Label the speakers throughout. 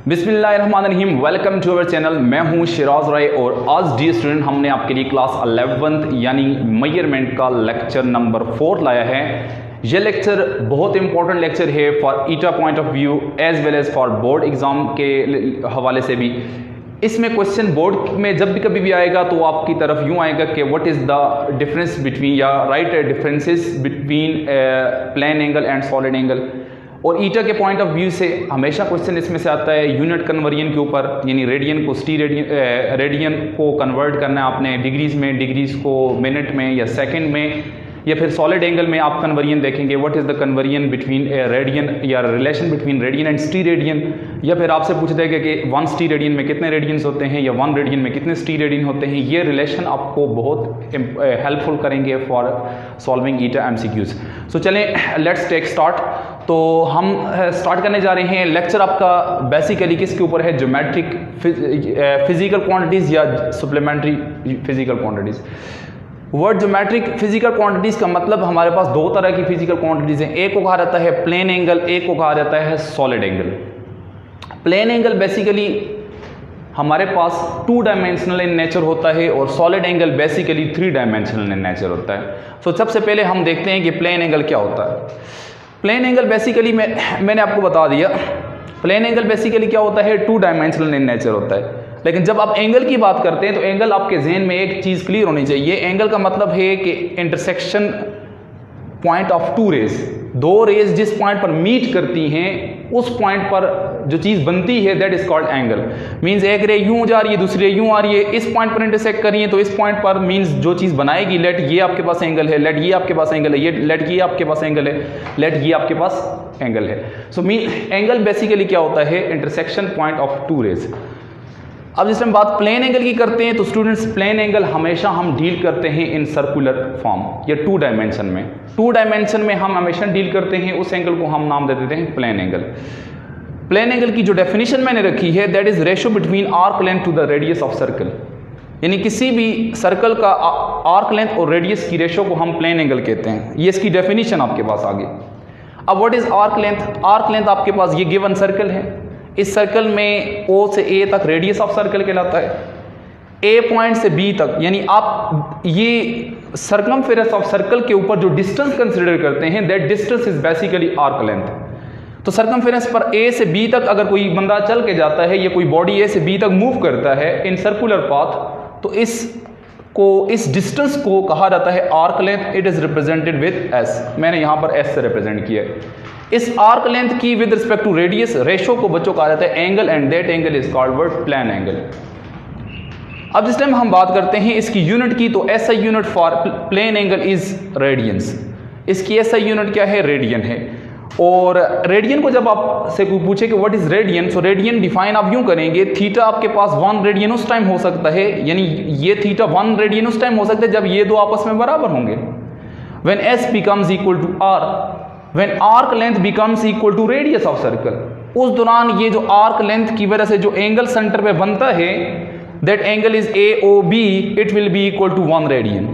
Speaker 1: बिस्मिल्लाहिर्रहमानिर्रहीम, welcome to our channel. मैं हूं शिराज राय और आज डी स्टूडेंट हमने आपके लिए क्लास 11th यानी मेजरमेंट का लेक्चर नंबर 4 लाया है। यह लेक्चर बहुत इंपॉर्टेंट लेक्चर है for eta point of view as well as for board exam के हवाले से भी। इसमें क्वेश्चन बोर्ड में जब भी कभी भी आएगा तो आपकी तरफ यूँ आएगा कि what is the difference between या right differences between plane angle and solid angle. और ईटा के पॉइंट ऑफ व्यू से हमेशा क्वेश्चन इसमें से आता है यूनिट कन्वर्जन के ऊपर, यानी रेडियन को रेडियन को कन्वर्ट करना है आपने डिग्रीज में, डिग्रीज को मिनट में या सेकंड में, या फिर सॉलिड एंगल में आप कन्वर्जन देखेंगे what is the conversion between radian या रिलेशन बिटवीन रेडियन एंड स्टी रेडियन। या फिर आपसे पूछ देगा कि 1 स्टी रेडियन में कितने रेडियंस होते हैं या 1 रेडियन में कितने स्टी रेडियन होते हैं। ये रिलेशन आपको बहुत हेल्पफुल करेंगे फॉर सॉल्विंग ईटा एमसीक्यूज। सो चलें लेट्स टेक स्टार्ट। तो हम स्टार्ट करने जा रहे हैं। लेक्चर आपका बेसिकली किसके ऊपर है? ज्योमेट्रिक फिजिकल क्वांटिटीज़ या supplementary physical quantities. Word geometric physical quantities का मतलब हमारे पास दो तरह की फिजिकल क्वांटिटीज़ हैं। एक को कहा जाता है प्लेन एंगल, एक को कहा जाता है solid angle. Plane angle basically हमारे पास 2 डायमेंशनल इन नेचर होता है और solid angle basically 3 dimensional in nature होता है। तो सबसे पहले हम देखते हैं कि प्लेन एंगल क्या होता है। प्लेन एंगल बेसिकली मैंने आपको बता दिया, प्लेन एंगल बेसिकली क्या होता है? 2 डायमेंशनल इन नेचर होता है। लेकिन जब आप एंगल की बात करते हैं तो एंगल आपके जहन में एक चीज़ क्लियर होनी चाहिए। एंगल का मतलब है कि intersection point of 2 rays, 2 rays जिस पॉइंट पर मीट करती हैं उस पॉइंट पर जो चीज़ बनती है that is called angle. Means एक रे यूं जा रही है, दूसरी रे यूं आ रही है, इस पॉइंट पर इंटरसेक्ट कर रही है तो इस पॉइंट पर मींस जो चीज़ बनाएगी, लेट ये आपके पास एंगल है, लेट ये आपके पास एंगल है, ये लेट ये आपके पास एंगल है, लेट ये आपके पास एंगल है। सो एंगल बेसिकली क्या होता है? Intersection point of 2 rays. अब जिस हम बात प्लेन एंगल की करते हैं तो स्टूडेंट्स प्लेन एंगल हमेशा हम डील करते हैं इन सर्कुलर फॉर्म या 2 डायमेंशन में। 2 डायमेंशन में हम हमेशा डील करते हैं, उस एंगल को हम नाम दे देते हैं प्लेन एंगल। प्लेन एंगल की जो डेफिनेशन मैंने रखी है that is ratio between arc length to the radius of circle, यानी किसी भी सर्कल का आर्क लेंथ और रेडियस की रेशियो को हम प्लेन एंगल कहते हैं। ये इसकी डेफिनेशन आपके पास आगे। अब what is arc length? Arc length आपके पास ये गिवन सर्कल है, इस सर्कल में O से A तक रेडियस ऑफ सर्कल कहलाता है, A पॉइंट से B तक, यानी आप ये सर्कमफेरेंस ऑफ सर्कल के ऊपर जो डिस्टेंस कंसीडर करते हैं that distance is basically arc length. तो सर्कमफेरेंस पर A से B तक अगर कोई बंदा चल के जाता है या कोई बॉडी A से B तक मूव करता है इन सर्कुलर पाथ, तो इस डिस्टेंस को कहा जाता है arc length. It is represented with S। मैंने यहाँ पर S से रिप्रेजेंट किया है। इस आर्क लेंथ की with respect to radius ratio को बच्चों कहा जाता है angle, and that angle is called word plane angle. अब जिस टाइम हम बात करते हैं इसकी यूनिट की, तो SI unit for plane angle is radians. इसकी एसआई यूनिट क्या है? रेडियन है। और रेडियन को जब आपसे कोई पूछे कि what is radian, so radian define आप यूं करेंगे, थीटा आपके पास 1 रेडियन उस टाइम हो सकता है, यानी ये थीटा 1 रेडियन उस टाइम हो सकता है जब ये दो आपस में बराबर होंगे। When S becomes equal to R, when arc length becomes equal to radius of circle, उस दौरान ये जो आर्क लेंथ की वजह से जो एंगल सेंटर पे बनता है that angle is AOB, it will be equal to 1 radian.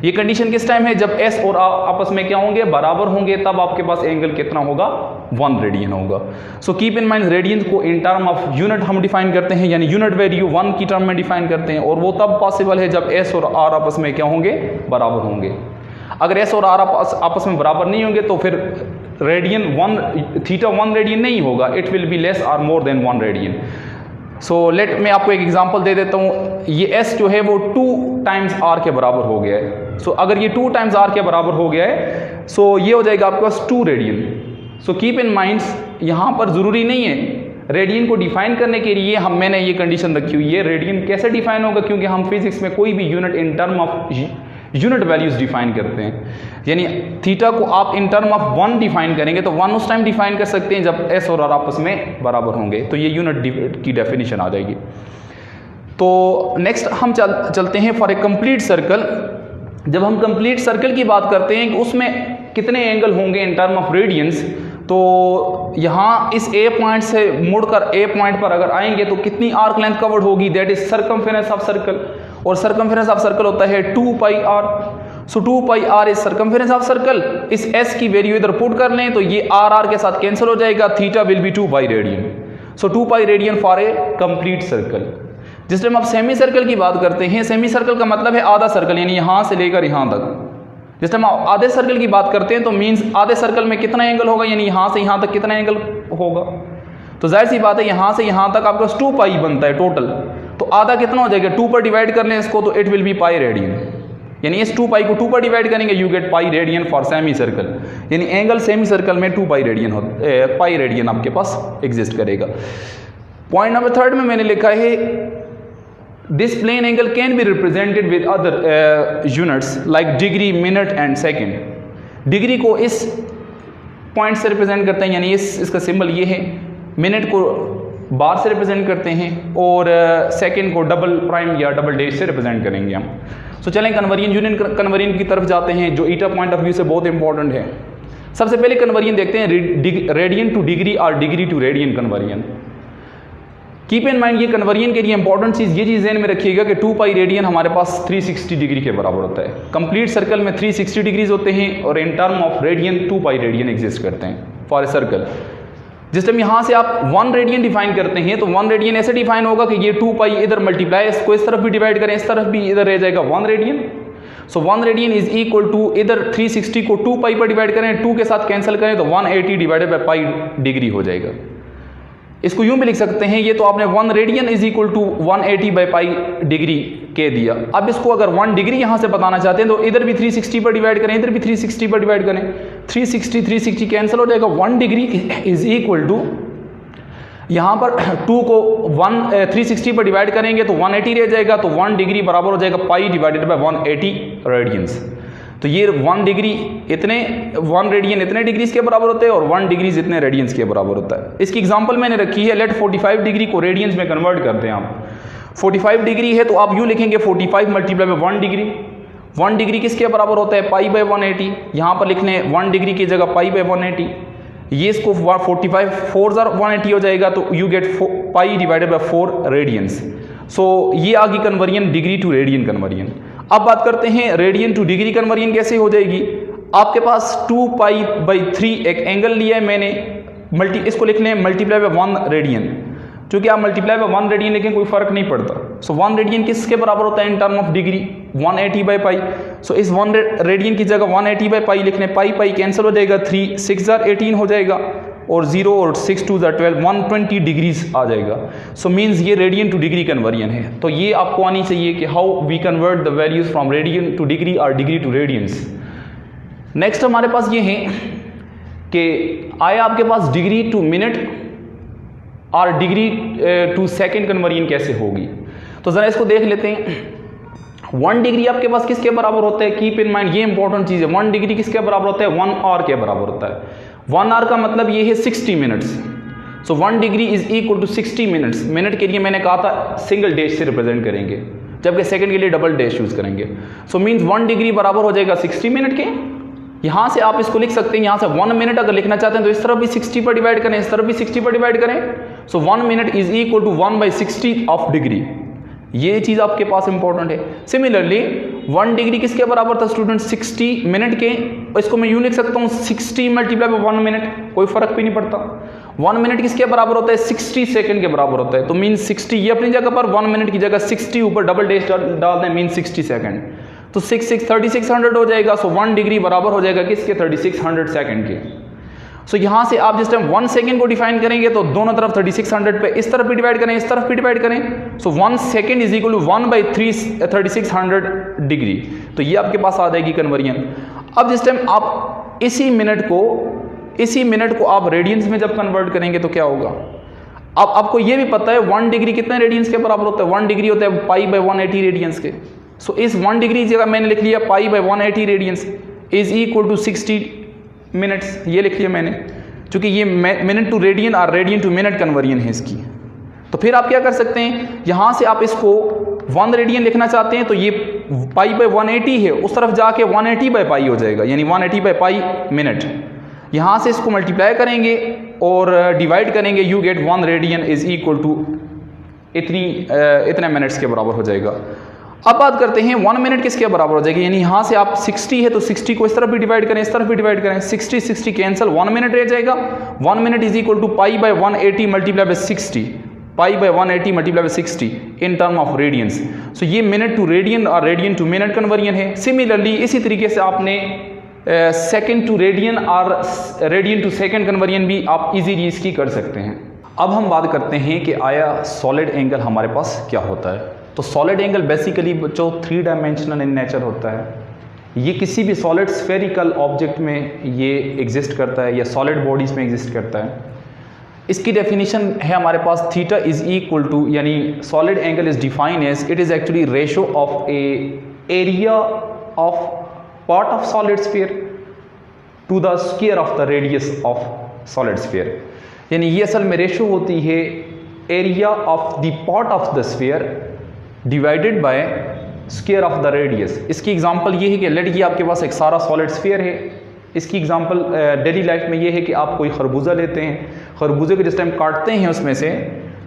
Speaker 1: ये कंडीशन किस टाइम है? जब S और R आपस में क्या होंगे? बराबर होंगे, तब आपके पास एंगल कितना होगा? 1 रेडियन होगा। So keep in mind radian को इन टर्म ऑफ यूनिट हम डिफाइन करते हैं, यानी यूनिट वैल्यू 1 की टर्म में डिफाइन करते हैं, और वो तब पॉसिबल है जब S और R आपस में क्या होंगे? बराबर होंगे। अगर S और R आपस में बराबर नहीं होंगे तो फिर रेडियन 1 थीटा 1 रेडियन नहीं होगा, इट विल बी लेस और more than 1 radian. So let मैं आपको एक एग्जांपल दे देता हूँ। ये S जो है वो 2 टाइम्स R के बराबर हो गया है। सो अगर ये 2 टाइम्स R के बराबर हो गया है, सो ये हो जाएगा आपके पास 2 radian. So keep in mind यहाँ पर ज़रूरी नहीं है रेडियन को डिफाइन करने के लिए मैंने ये कंडीशन रखी हुई है। रेडियन कैसे डिफाइन होगा? क्योंकि हम फिजिक्स में कोई भी unit in term of unit values define करते हैं, यानी थीटा को आप इन टर्म ऑफ 1 डिफाइन करेंगे तो 1 उस टाइम डिफाइन कर सकते हैं जब S और R आपस में बराबर होंगे, तो ये यूनिट की डेफिनेशन आ जाएगी। तो नेक्स्ट हम चलते हैं फॉर ए कंप्लीट सर्कल। जब हम कंप्लीट सर्कल की बात करते हैं कि उसमें कितने एंगल होंगे इन टर्म ऑफ रेडियंस, तो यहाँ इस A पॉइंट से मुड़कर A पॉइंट पर अगर आएंगे तो कितनी आर्क लेंथ कवर्ड होगी? That is circumference of circle, और सर्कमफेरेंस ऑफ सर्कल होता है 2 पाई r। So 2 pi r is circumference of circle. इस s की वैल्यू इधर पुट कर लें तो ये r के साथ कैंसिल हो जाएगा, theta will be 2 pi radian. So 2 pi radian for a complete circle. जिस टाइम आप सेमी सर्कल की बात करते हैं, सेमी सर्कल का मतलब है आधा सर्कल, यानी यहां से लेकर यहां तक। जिस टाइम आप आधे सर्कल की बात करते हैं तो मींस आधे सर्कल में कितना एंगल होगा, यानी यहां से यहां तक कितना एंगल होगा। तो जाहिर सी बात है यहां से यहां तक आपके पास 2 पाई बनता है टोटल, तो आधा कितना हो जाएगा, 2 पर डिवाइड कर लें इसको तो it will be pi radian, यानी इस 2 पाई को 2 पर डिवाइड करेंगे you get pi radian for semi circle, यानी एंगल सेमी सर्कल में 2 पाई रेडियन पाई रेडियन आपके पास एग्जिस्ट करेगा। पॉइंट नंबर 3 में मैंने लिखा है this plane angle can be represented with other units like degree, minute and second. Degree को इस पॉइंट से रिप्रेजेंट करते हैं, यानी इसका सिंबल ये है, मिनट को बार से रिप्रेजेंट करते हैं और सेकंड को डबल प्राइम या डबल डैश से रिप्रेजेंट करेंगे हम। सो चलें कन्वर्जन यूनियन कन्वर्जन की तरफ जाते हैं जो ईटा पॉइंट ऑफ व्यू से बहुत इंपॉर्टेंट है। सबसे पहले कन्वर्जन देखते हैं रेडियन टू डिग्री और degree to radian conversion. Keep in mind ये कन्वर्जन के लिए इंपॉर्टेंट चीज़ ये चीज़ ध्यान में रखिएगा कि 2 पाई रेडियन हमारे पास 360 डिग्री के बराबर होता है। कंप्लीट सर्कल में 360 डिग्रीज होते हैं और इन term of radian 2 pi radian exist करते हैं फॉर ए सर्कल। जिस टाइम यहाँ से आप 1 रेडियन डिफाइन करते हैं तो 1 रेडियन ऐसे डिफाइन होगा कि ये 2 पाई इधर मल्टीप्लाई, इसको इस तरफ भी डिवाइड करें, इस तरफ भी इधर रह जाएगा 1 radian. So 1 radian is equal to, इधर 360 को 2 पाई पर डिवाइड करें, 2 के साथ कैंसिल करें तो 180 डिवाइडेड बाई पाई डिग्री हो जाएगा। इसको यूं भी लिख सकते हैं, ये तो आपने 1 radian is equal to 180 by pi degree कह दिया। अब इसको अगर 1 डिग्री यहां से बताना चाहते हैं तो इधर भी 360 पर डिवाइड करें, इधर भी 360 पर डिवाइड करें, 360 कैंसिल हो जाएगा। 1 डिग्री इज इक्वल टू, यहां पर 2 को 360 पर डिवाइड करेंगे तो 180 रह जाएगा, तो 1 डिग्री बराबर हो जाएगा पाई डिवाइडेड बाय 180 रेडियंस। तो ये 1 डिग्री इतने, 1 रेडियन इतने डिग्रीज के बराबर होते हैं और 1 डिग्रीज इतने रेडियंस के बराबर होता है। इसकी एग्जांपल मैंने रखी है, लेट 45 डिग्री को रेडियंस में कन्वर्ट करते हैं आप। 45 डिग्री है तो आप यूं लिखेंगे 45 मल्टीप्लाई बाय 1 डिग्री। 1 डिग्री किसके बराबर होता है, पाई बाय 180। यहाँ पर लिख लें 1 डिग्री की जगह पाई बाय 180, ये इसको 45 4 180 हो जाएगा, तो you get pi divided by 4 radians. So ये आ गई conversion degree to radian conversion. अब बात करते हैं रेडियन टू डिग्री कन्वर्जन कैसे हो जाएगी। आपके पास 2 पाई बाई 3 एक एंगल लिया है मैंने, इसको लिख लें मल्टीप्लाई बाय 1 रेडियन। चूंकि आप मल्टीप्लाई बाय 1 रेडियन लिखें कोई फर्क नहीं पड़ता। सो 1 रेडियन किसके बराबर होता है in term of degree, 180 by pi. So इस 1 रेडियन की जगह 180 बाई पाई लिखने, पाई पाई कैंसिल हो जाएगा, 3 6 18 हो जाएगा और 0 और 6 2 12, 120 डिग्रीज आ जाएगा। सो मीन्स ये रेडियन टू डिग्री कन्वर्जन है। तो ये आपको आनी चाहिए कि how we convert the values from radian to degree और डिग्री टू रेडियंस। नेक्स्ट हमारे पास ये है कि आया आपके पास डिग्री टू मिनट और डिग्री टू सेकेंड कन्वर्जन कैसे होगी। तो ज़रा इसको देख लेते हैं। 1 डिग्री आपके पास किसके बराबर होता है, कीप इन माइंड ये इंपॉर्टेंट चीज़ है। 1 डिग्री किसके बराबर होता है, 1 आवर के बराबर होता है। 1 आवर का मतलब ये है 60 minutes. So 1 degree is equal to 60 minutes. Minute के लिए मैंने कहा था सिंगल डैश से रिप्रेजेंट करेंगे, जबकि सेकंड के लिए डबल डैश यूज करेंगे। सो मीन्स 1 डिग्री बराबर हो जाएगा 60 मिनट के। यहाँ से आप इसको लिख सकते हैं, यहाँ से 1 मिनट अगर लिखना चाहते हैं तो इस तरफ भी 60 पर डिवाइड करें, इस तरफ भी 60 पर डिवाइड करें। So 1 minute is equal to 1/60 of degree. ये चीज़ आपके पास इंपॉर्टेंट है। सिमिलरली 1 डिग्री किसके बराबर था स्टूडेंट, 60 मिनट के। इसको मैं यूं लिख सकता हूँ 60 मल्टीप्लाई बाय 1 मिनट, कोई फर्क भी नहीं पड़ता। 1 मिनट किसके बराबर होता है, 60 सेकंड के बराबर होता है। तो मीन 60 ये अपनी जगह पर, 1 मिनट की जगह 60 ऊपर डबल डैश डाल दें, मीन 60 सेकंड। तो 3600 हो जाएगा। सो 1 डिग्री बराबर हो जाएगा किसके, 3600 सेकंड के। सो यहाँ से आप जिस टाइम 1 सेकंड को डिफाइन करेंगे तो दोनों तरफ 3600 पे, इस तरफ भी डिवाइड करें, इस तरफ भी डिवाइड करें। So 1 second is equal to 1/3600 degree. तो ये आपके पास आ जाएगी कन्वर्जन। अब जिस टाइम आप इसी मिनट को आप रेडियंस में जब कन्वर्ट करेंगे तो क्या होगा। अब आपको ये भी पता है 1 डिग्री कितने रेडियंस के बराबर होता है, 1 डिग्री होता है पाई बाय 180 रेडियंस के। सो इस 1 डिग्री जगह मैंने लिख लिया pi by 180 radians is equal to 60 minutes, ये लिख लिया मैंने, क्योंकि ये मिनट टू रेडियन और रेडियन टू मिनट कन्वर्जन है इसकी। तो फिर आप क्या कर सकते हैं, यहाँ से आप इसको 1 रेडियन लिखना चाहते हैं तो ये पाई बाय 180 है, उस तरफ जाके 180 बाय पाई हो जाएगा, यानी 180 बाय पाई मिनट। यहाँ से इसको मल्टीप्लाई करेंगे और डिवाइड करेंगे, you get 1 radian is equal to इतने मिनट्स के बराबर हो जाएगा। अब बात करते हैं 1 मिनट किसके बराबर हो जाएगी, यानी यहाँ से आप 60 है तो 60 को इस तरफ भी डिवाइड करें, इस तरफ भी डिवाइड करें, 60 60 कैंसिल, 1 मिनट रह जाएगा। 1 minute is equal to pi by 180 multiply by 60, pi by 180 multiply by 60 in term of radians. So ये मिनट टू रेडियन और रेडियन टू मिनट कन्वर्जन है। सिमिलरली इसी तरीके से आपने सेकेंड टू रेडियन और रेडियन टू सेकेंड कन्वर्जन भी आप इजीली इसकी कर सकते हैं। अब हम बात करते हैं कि आया सॉलिड एंगल हमारे पास क्या होता है। तो सॉलिड एंगल बेसिकली बच्चों 3 डायमेंशनल इन नेचर होता है। ये किसी भी सॉलिड स्फेरिकल ऑब्जेक्ट में ये एग्जिस्ट करता है या सॉलिड बॉडीज में एग्जिस्ट करता है। इसकी डेफिनेशन है हमारे पास थीटा इज इक्वल टू, यानी solid angle is defined as it is actually ratio of a area of part of solid sphere to the square of the radius of solid sphere. यानी ये असल में ratio होती है area of the part of the sphere divided by square of the radius. इसकी example ये है कि लेट कि आपके पास एक सारा सॉलिड स्फीयर है। इसकी एग्जांपल डेली लाइफ में ये है कि आप कोई खरबूजा लेते हैं, खरबूजे को जिस टाइम काटते हैं उसमें से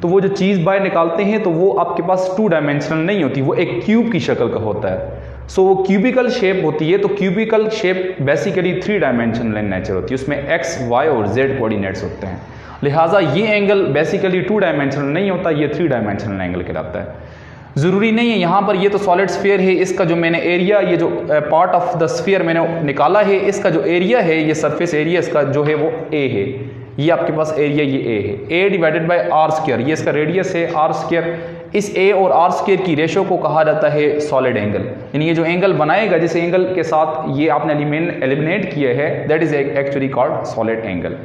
Speaker 1: तो वो जो चीज़ बाहर निकालते हैं तो वो आपके पास 2 डायमेंशनल नहीं होती, वो एक क्यूब की शक्ल का होता है। सो वो क्यूबिकल शेप होती है। तो cubical shape basically 3 dimensional in nature होती है, उसमें एक्स वाई और जेड कोऑर्डिनेट्स होते हैं। लिहाजा ये एंगल बेसिकली 2 डायमेंशनल नहीं होता, ये 3 डायमेंशनल एंगल कहलाता है। ज़रूरी नहीं है यहाँ पर ये तो सॉलिड स्फीयर है, इसका जो मैंने एरिया, ये जो पार्ट ऑफ द स्फीयर मैंने निकाला है, इसका जो एरिया है, ये सरफेस एरिया इसका जो है वो ए है। ये आपके पास एरिया ये ए है, ए डिवाइडेड बाय आर स्क्वायर, ये इसका रेडियस है आर स्क्वायर। इस ए और आर स्क्वायर की रेशो को कहा जाता है सॉलिड एंगल। यानी ये जो एंगल बनाएगा, जिस एंगल के साथ ये आपने एलिमिनेट किया है, that is actually called solid angle.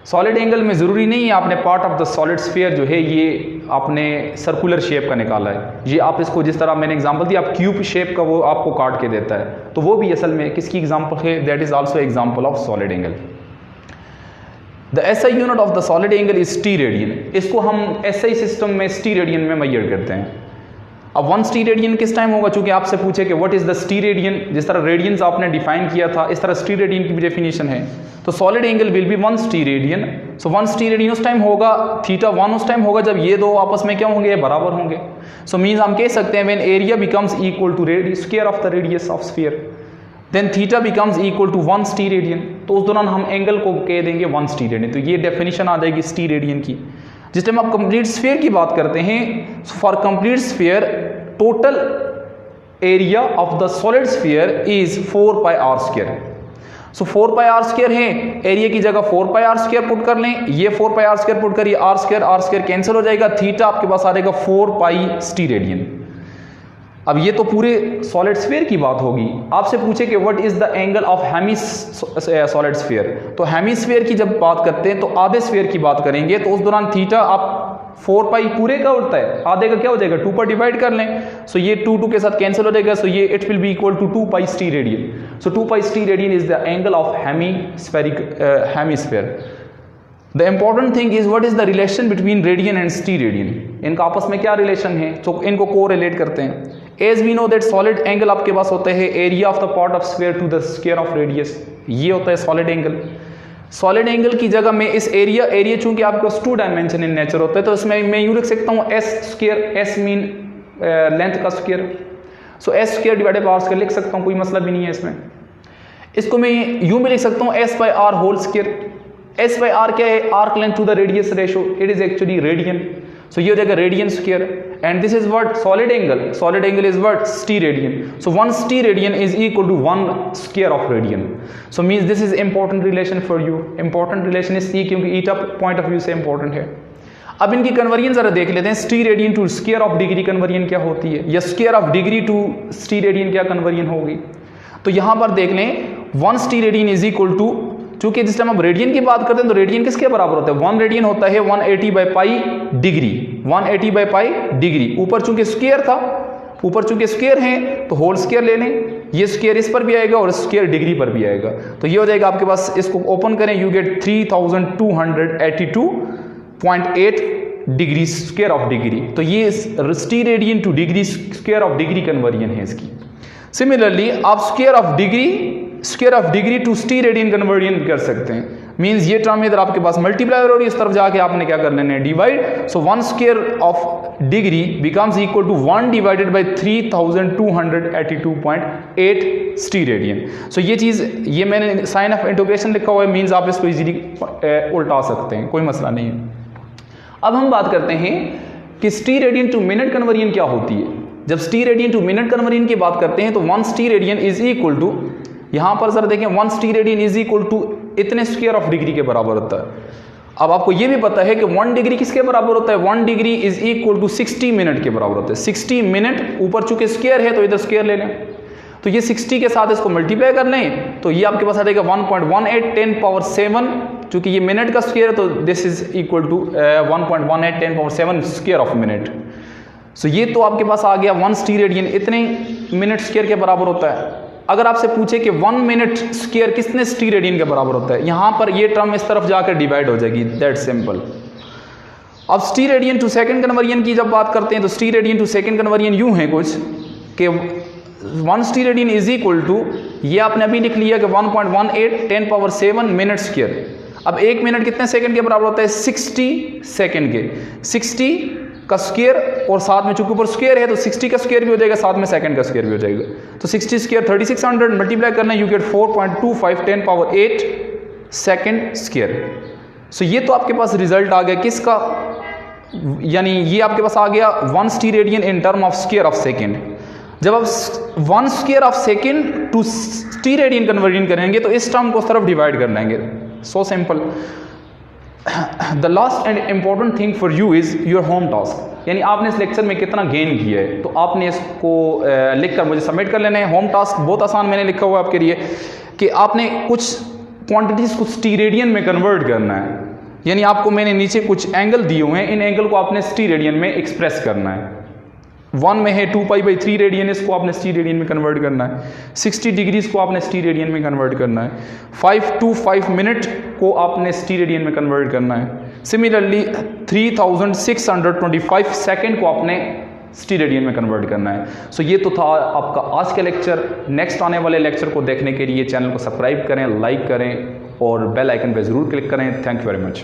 Speaker 1: Solid angle में ज़रूरी नहीं है आपने part of the solid sphere जो है ये आपने सर्कुलर शेप का निकाला है। ये आप इसको जिस तरह मैंने एग्जांपल दी, आप क्यूब शेप का वो आपको काट के देता है, तो वो भी असल में किसकी एग्जांपल है, that is also example of solid angle. The SI unit of the solid angle is T radian. इसको हम एसआई सिस्टम में टी रेडियन में मेजर करते हैं। अब 1 टी रेडियन किस टाइम होगा, चूंकि आपसे पूछे कि what is the T radian, जिस तरह रेडियंस आपने डिफाइन किया था इस तरह टी रेडियन की भी डेफिनेशन है। तो solid angle will be 1 steradian. So 1 T radian उस टाइम होगा, थीटा 1 उस टाइम होगा जब ये दो आपस में क्या होंगे, बराबर होंगे। सो मीन्स हम कह सकते हैं when area becomes equal to square of the radius of sphere then theta becomes equal to 1 steradian. तो उस दौरान हम एंगल को कह देंगे 1 टी रेडियन। तो ये डेफिनेशन आ जाएगी टी रेडियन की। जिस टाइम आप कंप्लीट स्फीयर की बात करते हैं, for complete sphere total area of the solid sphere is 4 pi R square. So 4 pi R square है, एरिया की जगह 4 पाई आर स्क्वायर पुट कर लें, ये 4 पाई आर स्क्वायर पुट करिए, आर स्क्वायर कैंसिल हो जाएगा, थीटा आपके पास आ जाएगा 4 पाई टी रेडियन। अब ये तो पूरे सॉलिड स्फीयर की बात होगी। आपसे पूछे कि what is the angle of hemi solid sphere, तो हेमी स्फीयर की जब बात करते हैं तो आधे स्फीयर की बात करेंगे, तो उस दौरान थीटा आप 4 पाई पूरे का उड़ता है, आधे का क्या हो जाएगा 2 पर डिवाइड कर लें। सो ये 2 के साथ कैंसिल हो जाएगा, सो ये it will be equal to 2 pi steradian. So 2 pi steradian is the angle of hemisphere. The important thing is what is the relation between radian and steradian, इनका आपस में क्या relation है, तो इनको को relate करते हैं। As we know that solid angle आपके पास होता है area of the part of sphere to the square of radius, ये होता है सॉलिड एंगल। सॉलिड एंगल की जगह में इस एरिया चूंकि आपके पास 2 डायमेंशन इन नेचर होता है, तो इसमें मैं यूं लिख सकता हूँ S square, S mean length का square, so S square divided by R square लिख सकता हूँ, कोई मसला भी नहीं है इसमें। इसको मैं यूं भी लिख सकता हूँ S by R whole square. S by R क्या है, arc length to the radius ratio, it is actually radian. So ये हो जाएगा radian square, and this is what solid angle is what steradian. So 1 steradian is equal to 1 square of radian. So means this is important relation for you. Important relation इसलिए क्योंकि ईटा point of view से important है। अब इनकी conversion जरा देख लेते हैं, steradian to square of degree conversion क्या होती है, या square of degree to steradian क्या कन्वर्जन होगी। तो यहां पर देख लें 1 steradian is equal to, चूंकि जिस टाइम हम रेडियन की बात करते हैं तो रेडियन किसके बराबर होता है, 1 रेडियन होता है 180 by pi degree, 180 by pi degree. ऊपर चूंकि स्क्वायर था, ऊपर चूंकि स्क्वायर है तो होल स्क्वायर ले लें, ये स्क्वायर इस पर भी आएगा और स्क्वायर डिग्री पर भी आएगा, तो ये हो जाएगा आपके पास, इसको ओपन करें, you get 3282.8 degree square of degree. तो ये steradian to degree square of degree conversion है इसकी। सिमिलरली आप square of degree square of degree to steradian conversion कर सकते हैं। मीन्स ये टर्म इधर आपके पास मल्टीप्लाई हो रही है, इस तरफ जाके आपने क्या कर लेना है, divide. So 1 square of degree becomes equal to 1 divided by 3282.8 स्टी रेडियन। सो ये चीज़, ये मैंने साइन ऑफ इंटीग्रेशन लिखा हुआ है, मीन्स आप इसको इजीली उल्टा सकते हैं, कोई मसला नहीं है। अब हम बात करते हैं कि स्टी रेडियन टू मिनट कन्वर्जन क्या होती है। जब स्टी रेडियन टू मिनट कन्वर्जन की बात करते हैं तो 1 स्टी रेडियन इज इक्वल टू, यहां पर सर देखें 1 स्टी रेडियन इज इक्वल टू इतने स्क्वायर ऑफ डिग्री के बराबर होता है। अब आपको यह भी पता है कि 1 डिग्री किसके बराबर होता है, 1 degree is equal to 60 minute के बराबर होता है। 60 मिनट, ऊपर चूंकि स्क्वायर है तो इधर स्क्वायर ले लें, तो ये 60 के साथ इसको मल्टीप्लाई कर लें तो ये आपके पास आ जाएगा 1.18 10 पावर 7, चूंकि ये मिनट का स्क्वायर है तो this is equal to 1.18 10 power 7 square of minute. So ये तो आपके पास आ गया 1 स्टी रेडियन इतने मिनट स्क्वायर के बराबर होता है। अगर आपसे पूछे कि 1 मिनट स्क्वायर कितने स्टी रेडियन के बराबर होता है, यहां पर ये टर्म इस तरफ जाकर डिवाइड हो जाएगी, दैट सिंपल। अब स्टी रेडियन टू सेकंड कन्वर्जन की जब बात करते हैं तो स्टी रेडियन टू सेकंड कन्वर्जन यूं है कुछ कि 1 स्टी रेडियन इज इक्वल टू, ये आपने अभी लिख लिया कि 1.18 10 पावर 7 मिनट स्क्वायर। अब 1 मिनट कितने सेकंड के बराबर होता है, 60 सेकंड के। 60 का स्क्वायर और साथ में चूंकि ऊपर स्क्वायर है तो 60 का स्क्वायर भी हो जाएगा, साथ में सेकंड का स्क्वायर भी हो जाएगा। तो 60 स्क्वायर 3600 मल्टीप्लाई करना, you get 4.25 10 power 8 second square. So ये तो आपके पास रिजल्ट आ गया किसका, यानी ये आपके पास आ गया 1 स्टी radian in term of square of second. जब आप 1 square of second to steradian conversion करेंगे तो इस टर्म को उस तरफ डिवाइड कर लेंगे, so simple. The last and important thing for you is your home task, यानी आपने इस लेक्चर में कितना गेन किया है तो आपने इसको लिखकर मुझे सबमिट कर लेना है। होम टास्क बहुत आसान मैंने लिखा हुआ है आपके लिए कि आपने कुछ क्वांटिटीज को स्टी रेडियन में कन्वर्ट करना है, यानी आपको मैंने नीचे कुछ एंगल दिए हुए हैं, इन एंगल को आपने स्टी रेडियन में एक्सप्रेस करना है। 1 में है 2π/3 रेडियन, इसको आपने स्टी रेडियन में कन्वर्ट करना है। 60 डिग्रीज को आपने स्टी रेडियन में कन्वर्ट करना है। 5 to 5 मिनट को आपने स्टी रेडियन में कन्वर्ट करना है। सिमिलरली 3625 सेकंड को आपने स्टी रेडियन में कन्वर्ट करना है। सो ये तो था आपका आज का लेक्चर। नेक्स्ट आने वाले लेक्चर को देखने के लिए चैनल को सब्सक्राइब करें, लाइक करें और बेल आइकन पर ज़रूर क्लिक करें। Thank you very much.